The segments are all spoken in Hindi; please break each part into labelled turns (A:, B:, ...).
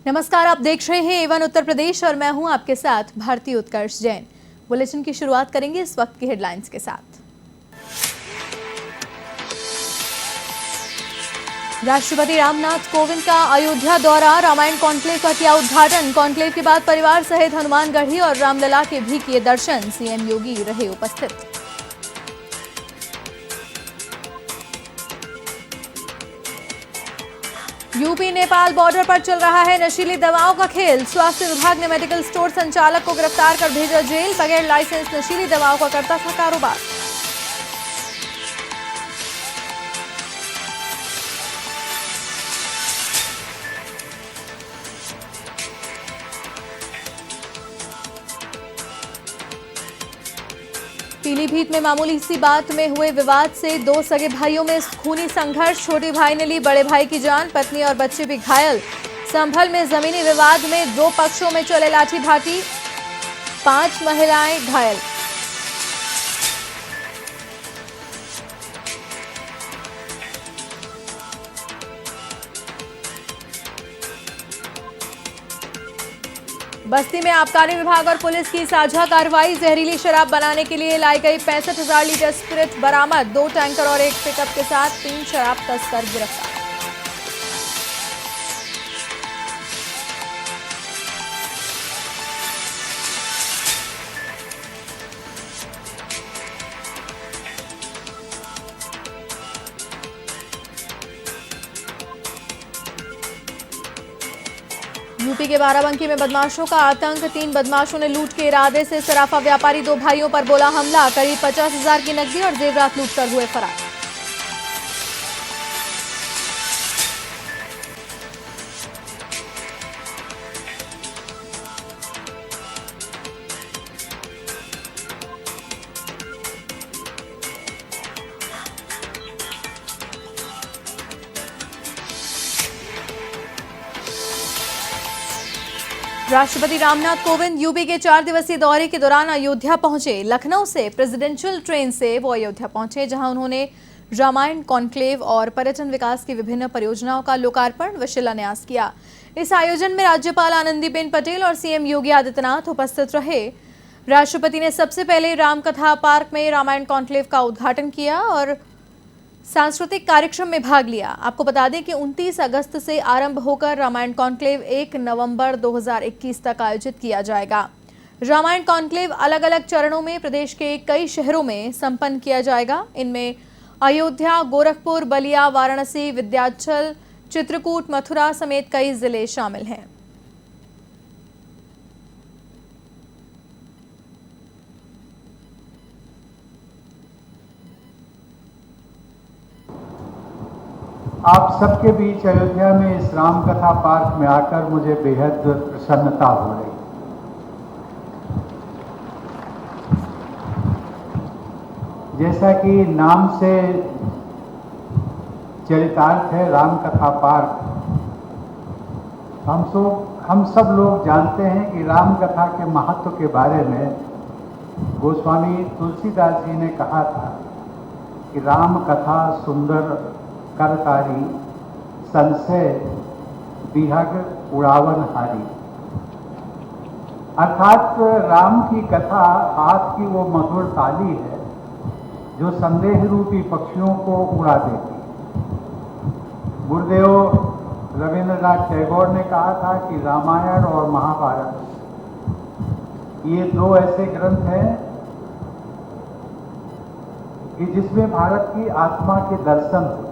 A: नमस्कार, आप देख रहे हैं एवन उत्तर प्रदेश और मैं हूं आपके साथ भारती उत्कर्ष जैन। बुलेटिन की शुरुआत करेंगे इस वक्त की हेडलाइंस के साथ। राष्ट्रपति रामनाथ कोविंद का अयोध्या दौरा, रामायण कॉन्क्लेव का किया उद्घाटन। कॉन्क्लेव के बाद परिवार सहित हनुमानगढ़ी और रामलला के भी किए दर्शन। सीएम योगी रहे उपस्थित। यूपी नेपाल बॉर्डर पर चल रहा है नशीली दवाओं का खेल। स्वास्थ्य विभाग ने मेडिकल स्टोर संचालक को गिरफ्तार कर भेजा जेल। बगैर लाइसेंस नशीली दवाओं का करता था कारोबार। पीलीभीत में मामूली सी बात में हुए विवाद से दो सगे भाइयों में खूनी संघर्ष। छोटे भाई ने ली बड़े भाई की जान, पत्नी और बच्चे भी घायल। संभल में जमीनी विवाद में दो पक्षों में चले लाठी भाटी, 5 महिलाएं घायल। बस्ती में आबकारी विभाग और पुलिस की साझा कार्रवाई। जहरीली शराब बनाने के लिए लाई गई 65,000 लीटर स्पिरिट बरामद। 2 टैंकर और एक पिकअप के साथ 3 शराब तस्कर गिरफ्तार। यूपी के बाराबंकी में बदमाशों का आतंक। 3 बदमाशों ने लूट के इरादे से सराफा व्यापारी 2 भाइयों पर बोला हमला। करीब 50,000 की नकदी और जेवरात लूटकर हुए फरार। राष्ट्रपति रामनाथ कोविंद यूपी के 4 दिवसीय दौरे के दौरान अयोध्या पहुंचे। लखनऊ से प्रेसिडेंशियल ट्रेन से वो अयोध्या पहुंचे, जहां उन्होंने रामायण कॉन्क्लेव और पर्यटन विकास की विभिन्न परियोजनाओं का लोकार्पण व शिलान्यास किया। इस आयोजन में राज्यपाल आनंदीबेन पटेल और सीएम योगी आदित्यनाथ उपस्थित रहे। राष्ट्रपति ने सबसे पहले रामकथा पार्क में रामायण कॉन्क्लेव का उद्घाटन किया और सांस्कृतिक कार्यक्रम में भाग लिया। आपको बता दें कि 29 अगस्त से आरंभ होकर रामायण कॉन्क्लेव 1 नवंबर 2021 तक आयोजित किया जाएगा। रामायण कॉन्क्लेव अलग अलग चरणों में प्रदेश के कई शहरों में संपन्न किया जाएगा। इनमें अयोध्या, गोरखपुर, बलिया, वाराणसी, विंध्याचल, चित्रकूट, मथुरा समेत कई जिले शामिल हैं।
B: आप सबके बीच अयोध्या में इस रामकथा पार्क में आकर मुझे बेहद प्रसन्नता हो रही। जैसा कि नाम से चरितार्थ है रामकथा पार्क, हम सब लोग जानते हैं कि रामकथा के महत्व के बारे में गोस्वामी तुलसीदास जी ने कहा था कि राम कथा सुंदर करकारी, संशय विहग उड़ावन हारी। अर्थात राम की कथा हाथ की वो मधुर ताली है जो संदेह रूपी पक्षियों को उड़ा देती। गुरुदेव रविंद्रनाथ टैगोर ने कहा था कि रामायण और महाभारत ये 2 ऐसे ग्रंथ हैं कि जिसमें भारत की आत्मा के दर्शन होते हैं।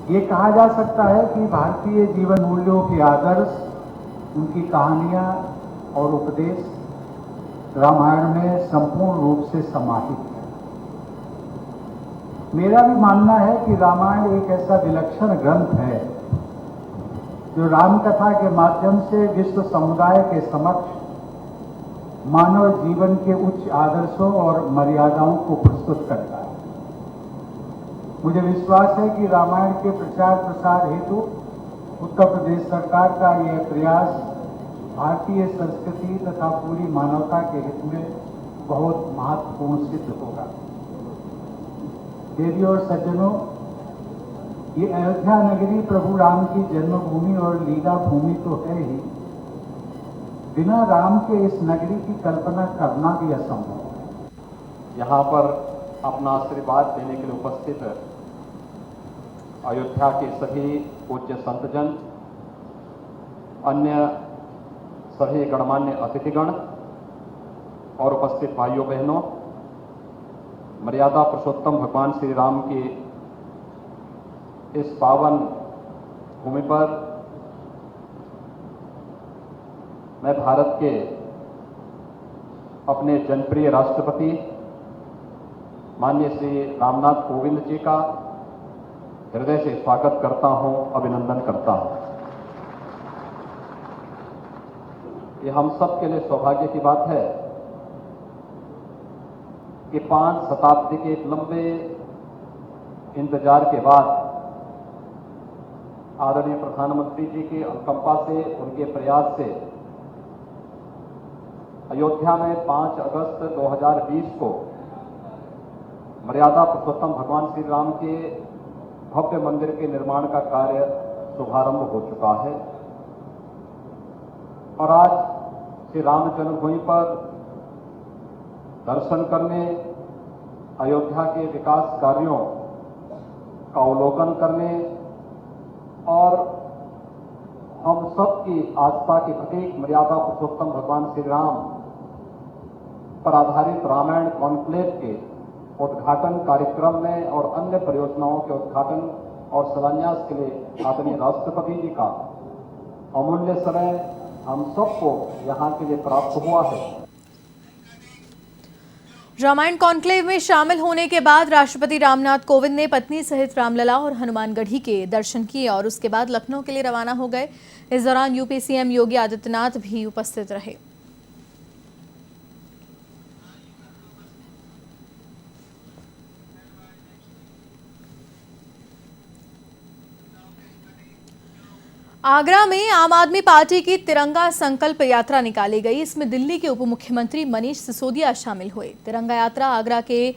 B: ये कहा जा सकता है कि भारतीय जीवन मूल्यों के आदर्श, उनकी कहानियां और उपदेश रामायण में संपूर्ण रूप से समाहित है। मेरा भी मानना है कि रामायण एक ऐसा विलक्षण ग्रंथ है जो रामकथा के माध्यम से विश्व समुदाय के समक्ष मानव जीवन के उच्च आदर्शों और मर्यादाओं को प्रस्तुत करता है। मुझे विश्वास है कि रामायण के प्रचार प्रसार हेतु उत्तर प्रदेश सरकार का यह प्रयास भारतीय संस्कृति तथा पूरी मानवता के हित में बहुत महत्वपूर्ण सिद्ध होगा। देवियों और सज्जनों, ये अयोध्या नगरी प्रभु राम की जन्मभूमि और लीला भूमि तो है ही, बिना राम के इस नगरी की कल्पना करना भी असंभव है।
C: यहाँ पर अपना आशीर्वाद देने के लिए उपस्थित अयोध्या के सभी पूज्य संतजन, अन्य सभी गणमान्य अतिथिगण और उपस्थित भाइयों बहनों, मर्यादा पुरुषोत्तम भगवान श्री राम की इस पावन भूमि पर मैं भारत के अपने जनप्रिय राष्ट्रपति माननीय श्री रामनाथ कोविंद जी का हृदय से स्वागत करता हूं, अभिनंदन करता हूं। ये हम सब के लिए सौभाग्य की बात है कि 5 शताब्दी के एक लंबे इंतजार के बाद आदरणीय प्रधानमंत्री जी की अनुकंपा से, उनके प्रयास से अयोध्या में 5 अगस्त 2020 को मर्यादा पुरुषोत्तम भगवान श्री राम के भव्य मंदिर के निर्माण का कार्य शुभारंभ हो चुका है और आज श्री राम जन्मभूमि पर दर्शन करने, अयोध्या के विकास कार्यों का अवलोकन करने और हम सबकी आस्था के प्रतीक मर्यादा पुरुषोत्तम भगवान श्री राम पर आधारित रामायण कॉन्क्लेव के उद्घाटन कार्यक्रम में और अन्य परियोजनाओं के उद्घाटन और शिलान्यास के लिए आदरणीय राष्ट्रपति जी का अमूल्य समय हम सबको यहाँ के लिए प्राप्त हुआ है।
A: रामायण कॉन्क्लेव में शामिल होने के बाद राष्ट्रपति रामनाथ कोविंद ने पत्नी सहित रामलला और हनुमानगढ़ी के दर्शन किए और उसके बाद लखनऊ के लिए रवाना हो गए। इस दौरान यूपी सीएम योगी आदित्यनाथ भी उपस्थित रहे। आगरा में आम आदमी पार्टी की तिरंगा संकल्प यात्रा निकाली गई। इसमें दिल्ली के उप मुख्यमंत्री मनीष सिसोदिया शामिल हुए। तिरंगा यात्रा आगरा के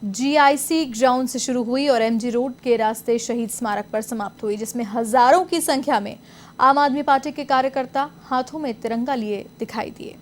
A: जीआईसी ग्राउंड से शुरू हुई और एमजी रोड के रास्ते शहीद स्मारक पर समाप्त हुई, जिसमें हजारों की संख्या में आम आदमी पार्टी के कार्यकर्ता हाथों में तिरंगा लिए दिखाई दिए।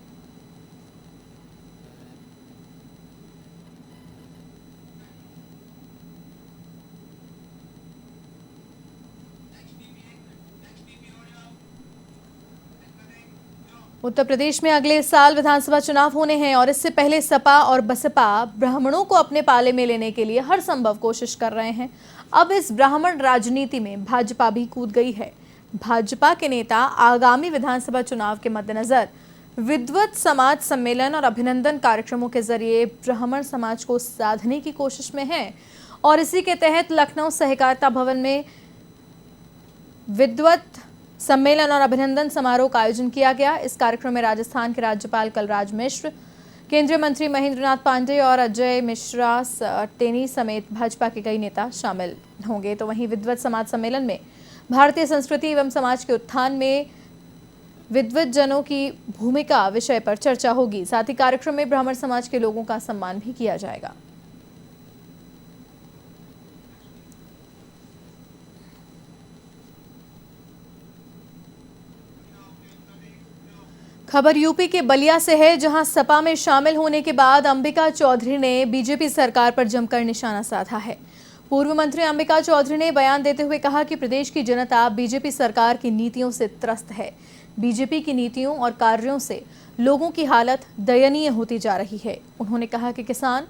A: उत्तर प्रदेश में अगले साल विधानसभा चुनाव होने हैं और इससे पहले सपा और बसपा ब्राह्मणों को अपने पाले में लेने के लिए हर संभव कोशिश कर रहे हैं। अब इस ब्राह्मण राजनीति में भाजपा भी कूद गई है। भाजपा के नेता आगामी विधानसभा चुनाव के मद्देनजर विद्वत समाज सम्मेलन और अभिनंदन कार्यक्रमों के जरिए ब्राह्मण समाज को साधने की कोशिश में हैं और इसी के तहत लखनऊ सहकारिता भवन में विद्वत सम्मेलन और अभिनंदन समारोह का आयोजन किया गया। इस कार्यक्रम में राजस्थान के राज्यपाल कलराज मिश्र, केंद्रीय मंत्री महेंद्र नाथ पांडेय और अजय मिश्रा टेनी समेत भाजपा के कई नेता शामिल होंगे। तो वहीं विद्वत समाज सम्मेलन में भारतीय संस्कृति एवं समाज के उत्थान में विद्वत जनों की भूमिका विषय पर चर्चा होगी। साथ ही कार्यक्रम में ब्राह्मण समाज के लोगों का सम्मान भी किया जाएगा। खबर यूपी के बलिया से है, जहां सपा में शामिल होने के बाद अंबिका चौधरी ने बीजेपी सरकार पर जमकर निशाना साधा है। पूर्व मंत्री अंबिका चौधरी ने बयान देते हुए कहा कि प्रदेश की जनता बीजेपी सरकार की नीतियों से त्रस्त है। बीजेपी की नीतियों और कार्यों से लोगों की हालत दयनीय होती जा रही है। उन्होंने कहा कि किसान,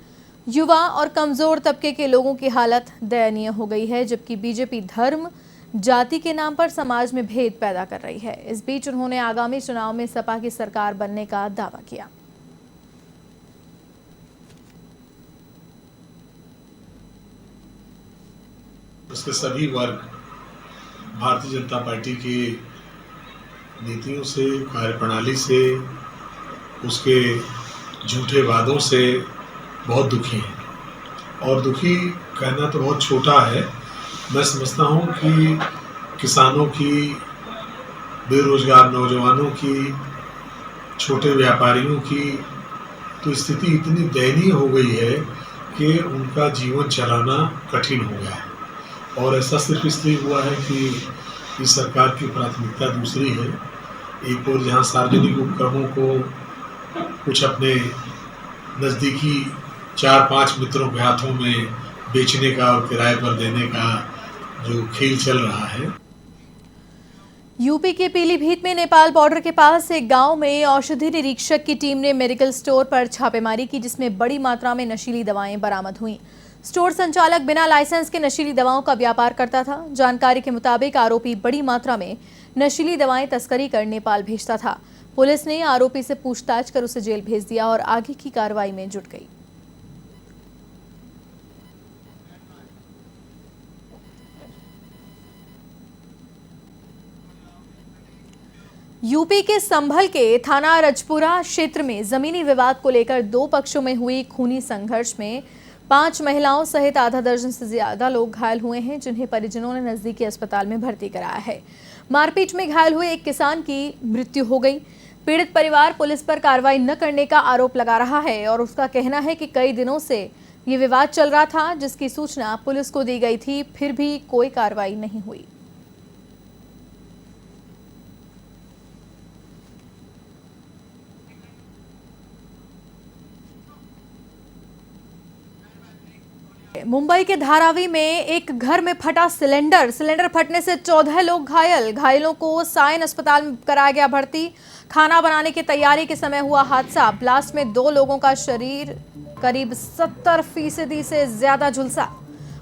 A: युवा और कमजोर तबके के लोगों की हालत दयनीय हो गई है, जबकि बीजेपी धर्म, जाति के नाम पर समाज में भेद पैदा कर रही है। इस बीच उन्होंने आगामी चुनाव में सपा की सरकार बनने का दावा किया।
D: उसके सभी वर्ग भारतीय जनता पार्टी की नीतियों से, कार्यप्रणाली से, उसके झूठे वादों से बहुत दुखी हैं। और दुखी कहना तो बहुत छोटा है। मैं समझता हूँ कि किसानों की, बेरोजगार नौजवानों की, छोटे व्यापारियों की तो स्थिति इतनी दयनीय हो गई है कि उनका जीवन चलाना कठिन हो गया है। और ऐसा सिर्फ इसलिए हुआ है कि इस सरकार की प्राथमिकता दूसरी है। एक और जहाँ सार्वजनिक उपक्रमों को कुछ अपने नज़दीकी 4-5 मित्रों के हाथों में बेचने का और किराए पर देने का जो खेल चल रहा है।
A: यूपी के पीलीभीत में नेपाल बॉर्डर के पास एक गांव में औषधि निरीक्षक की टीम ने मेडिकल स्टोर पर छापेमारी की, जिसमें बड़ी मात्रा में नशीली दवाएं बरामद हुईं। स्टोर संचालक बिना लाइसेंस के नशीली दवाओं का व्यापार करता था। जानकारी के मुताबिक आरोपी बड़ी मात्रा में नशीली दवाएं तस्करी कर नेपाल भेजता था। पुलिस ने आरोपी से पूछताछ कर उसे जेल भेज दिया और आगे की कार्रवाई में जुट गई। यूपी के संभल के थाना रजपुरा क्षेत्र में जमीनी विवाद को लेकर दो पक्षों में हुई खूनी संघर्ष में 5 महिलाओं सहित आधा दर्जन से ज्यादा लोग घायल हुए हैं, जिन्हें परिजनों ने नजदीकी अस्पताल में भर्ती कराया है। मारपीट में घायल हुए एक किसान की मृत्यु हो गई। पीड़ित परिवार पुलिस पर कार्रवाई न करने का आरोप लगा रहा है और उसका कहना है कि कई दिनों से ये विवाद चल रहा था, जिसकी सूचना पुलिस को दी गई थी, फिर भी कोई कार्रवाई नहीं हुई। मुंबई के धारावी में एक घर में फटा सिलेंडर फटने से 14 लोग घायलों को सायन अस्पताल में कराया गया भर्ती। खाना बनाने की तैयारी के समय हुआ हादसा। ब्लास्ट में 2 लोगों का शरीर करीब 70% से ज्यादा झुलसा।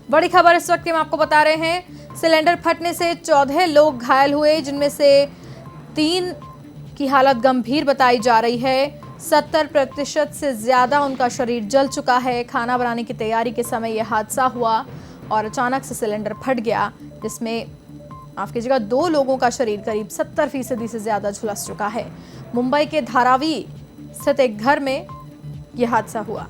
A: बड़ी खबर इस वक्त की हम आपको बता रहे हैं। सिलेंडर फटने से 14 लोग घायल हुए, जिनमें से 3 की हालत गंभीर बताई जा रही है। 70% से ज्यादा उनका शरीर जल चुका है। खाना बनाने की तैयारी के समय यह हादसा हुआ और अचानक से सिलेंडर फट गया, जिसमें माफ कीजिएगा 2 लोगों का शरीर करीब 70% से ज्यादा झुलस चुका है। मुंबई के धारावी स्थित एक घर में यह हादसा हुआ।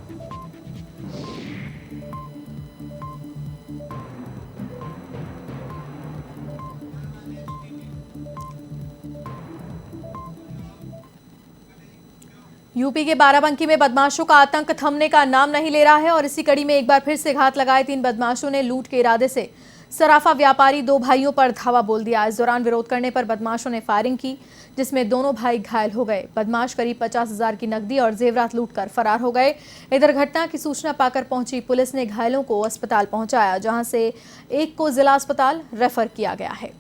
A: यूपी के बाराबंकी में बदमाशों का आतंक थमने का नाम नहीं ले रहा है और इसी कड़ी में एक बार फिर से घात लगाए 3 बदमाशों ने लूट के इरादे से सराफा व्यापारी 2 भाइयों पर धावा बोल दिया। इस दौरान विरोध करने पर बदमाशों ने फायरिंग की, जिसमें दोनों भाई घायल हो गए। बदमाश करीब 50,000 की नकदी और जेवरात लूटकर फरार हो गए। इधर घटना की सूचना पाकर पहुंची पुलिस ने घायलों को अस्पताल पहुंचाया, जहां से एक को जिला अस्पताल रेफर किया गया है।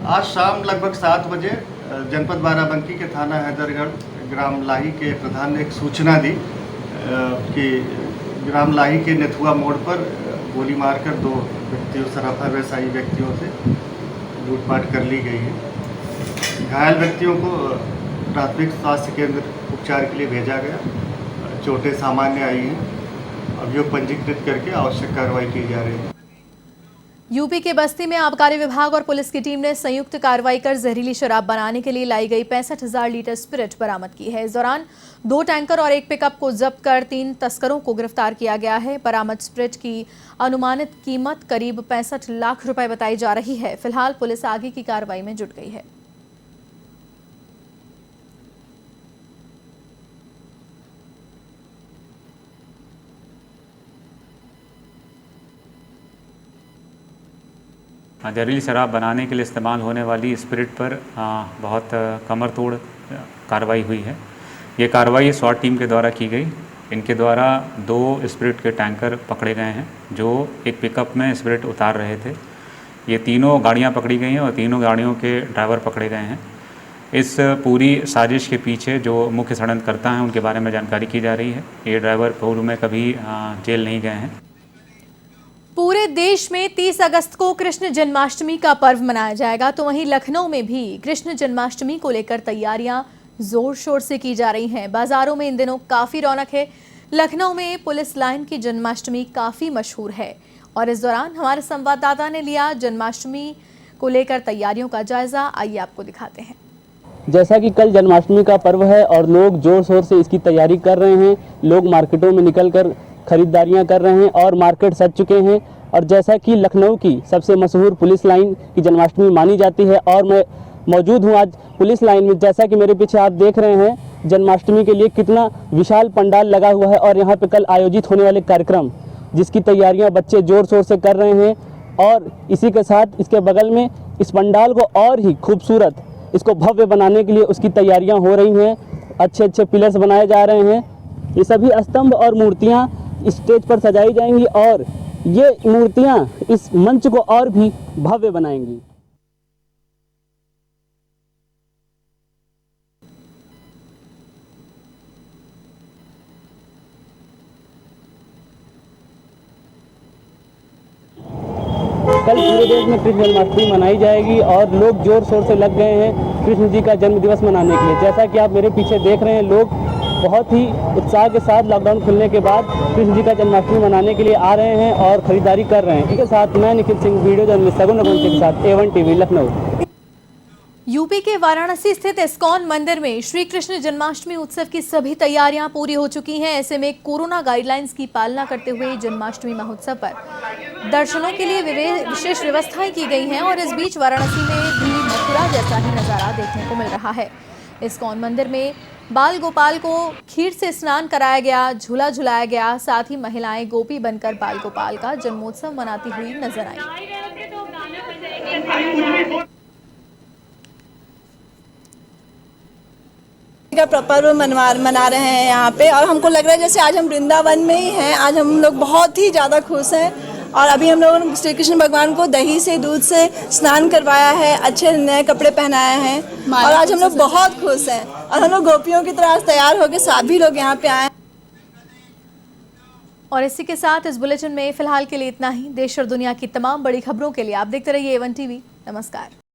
E: आज शाम लगभग 7 बजे जनपद बाराबंकी के थाना हैदरगढ़ ग्राम लाही के प्रधान ने एक सूचना दी कि ग्राम लाही के नेथुआ मोड़ पर गोली मारकर 2 व्यक्तियों सराफा व्यवसायी व्यक्तियों से लूटपाट कर ली गई है। घायल व्यक्तियों को प्राथमिक स्वास्थ्य केंद्र उपचार के लिए भेजा गया। चोटें सामान्य आई हैं। अभियोग पंजीकृत करके आवश्यक कार्रवाई की जा रही है।
A: यूपी के बस्ती में आबकारी विभाग और पुलिस की टीम ने संयुक्त कार्रवाई कर जहरीली शराब बनाने के लिए लाई गई 65,000 लीटर स्पिरिट बरामद की है। इस दौरान 2 टैंकर और 1 पिकअप को जब्त कर 3 तस्करों को गिरफ्तार किया गया है। बरामद स्पिरिट की अनुमानित कीमत करीब 65 लाख रुपए बताई जा रही है। फिलहाल पुलिस आगे की कार्रवाई में जुट गई है।
F: जहरीली शराब बनाने के लिए इस्तेमाल होने वाली स्पिरिट पर बहुत कमर तोड़ कार्रवाई हुई है। ये कार्रवाई स्वाट टीम के द्वारा की गई। इनके द्वारा 2 स्पिरिट के टैंकर पकड़े गए हैं, जो एक पिकअप में स्पिरिट उतार रहे थे। ये तीनों गाड़ियां पकड़ी गई हैं और तीनों गाड़ियों के ड्राइवर पकड़े गए हैं। इस पूरी साजिश के पीछे जो मुख्य षड्यंत्रकर्ता हैं उनके बारे में जानकारी की जा रही है। ये ड्राइवर पूर्व में कभी जेल नहीं गए हैं।
A: पूरे देश में 30 अगस्त को कृष्ण जन्माष्टमी का पर्व मनाया जाएगा, तो वहीं लखनऊ में भी कृष्ण जन्माष्टमी को लेकर तैयारियां जोर शोर से की जा रही हैं। बाजारों में इन दिनों काफी रौनक है। लखनऊ में पुलिस लाइन की जन्माष्टमी काफी मशहूर है और इस दौरान हमारे संवाददाता ने लिया जन्माष्टमी को लेकर तैयारियों का जायजा। आइए आपको दिखाते हैं।
G: जैसा कि कल जन्माष्टमी का पर्व है और लोग जोर शोर से इसकी तैयारी कर रहे हैं। लोग मार्केटों में निकलकर खरीदारियां कर रहे हैं और मार्केट सज चुके हैं। और जैसा कि लखनऊ की सबसे मशहूर पुलिस लाइन की जन्माष्टमी मानी जाती है और मैं मौजूद हूं आज पुलिस लाइन में। जैसा कि मेरे पीछे आप देख रहे हैं, जन्माष्टमी के लिए कितना विशाल पंडाल लगा हुआ है और यहाँ पे कल आयोजित होने वाले कार्यक्रम जिसकी तैयारियां बच्चे ज़ोर शोर से कर रहे हैं। और इसी के साथ इसके बगल में इस पंडाल को और ही खूबसूरत, इसको भव्य बनाने के लिए उसकी तैयारियां हो रही हैं। अच्छे अच्छे पिलर्स बनाए जा रहे हैं। ये सभी स्तंभ और मूर्तियां स्टेज पर सजाई जाएंगी और ये मूर्तियां इस मंच को और भी भव्य बनाएंगी। कल पूरे देश में कृष्ण जन्माष्टमी मनाई जाएगी और लोग जोर शोर से लग गए हैं कृष्ण जी का जन्म दिवस मनाने के लिए। जैसा कि आप मेरे पीछे देख रहे हैं, लोग बहुत ही उत्साह के साथ लॉकडाउन खुलने के बाद कृष्ण जी का जन्माष्टमी मनाने के लिए आ रहे हैं और खरीदारी कर रहे हैं। इसके साथ मैं निखिल सिंह, वीडियो जर्नलिस्ट सगुन रघुवंशी के साथ A1 टीवी लखनऊ।
A: यूपी के वाराणसी स्थित इस्कॉन मंदिर में श्री कृष्ण जन्माष्टमी उत्सव की सभी तैयारियां पूरी हो चुकी हैं। ऐसे में कोरोना गाइडलाइंस की पालना करते हुए जन्माष्टमी महोत्सव पर दर्शनों के लिए विशेष व्यवस्थाएं की गई हैं और इस बीच वाराणसी में भी मथुरा जैसा ही नजारा देखने को मिल रहा है। इस्कॉन मंदिर में बाल गोपाल को खीर से स्नान कराया गया, झूला झुलाया गया। साथ ही महिलाएं गोपी बनकर बाल गोपाल का जन्मोत्सव मनाती हुई नजर आई।
H: का पर्व मना रहे हैं यहाँ पे और हमको लग रहा है जैसे आज हम वृंदावन में ही हैं। आज हम लोग बहुत ही ज़्यादा खुश हैं और अभी हम लोगों ने श्री कृष्ण भगवान को दही से, दूध से स्नान करवाया है, अच्छे नए कपड़े पहनाए हैं और आज हम लोग बहुत खुश हैं और हम लोग गोपियों की तरह तैयार होकर सभी लोग यहाँ पे आए।
A: और इसी के साथ इस बुलेटिन में फिलहाल के लिए इतना ही। देश और दुनिया की तमाम बड़ी खबरों के लिए आप देखते रहिए A1 टीवी। नमस्कार।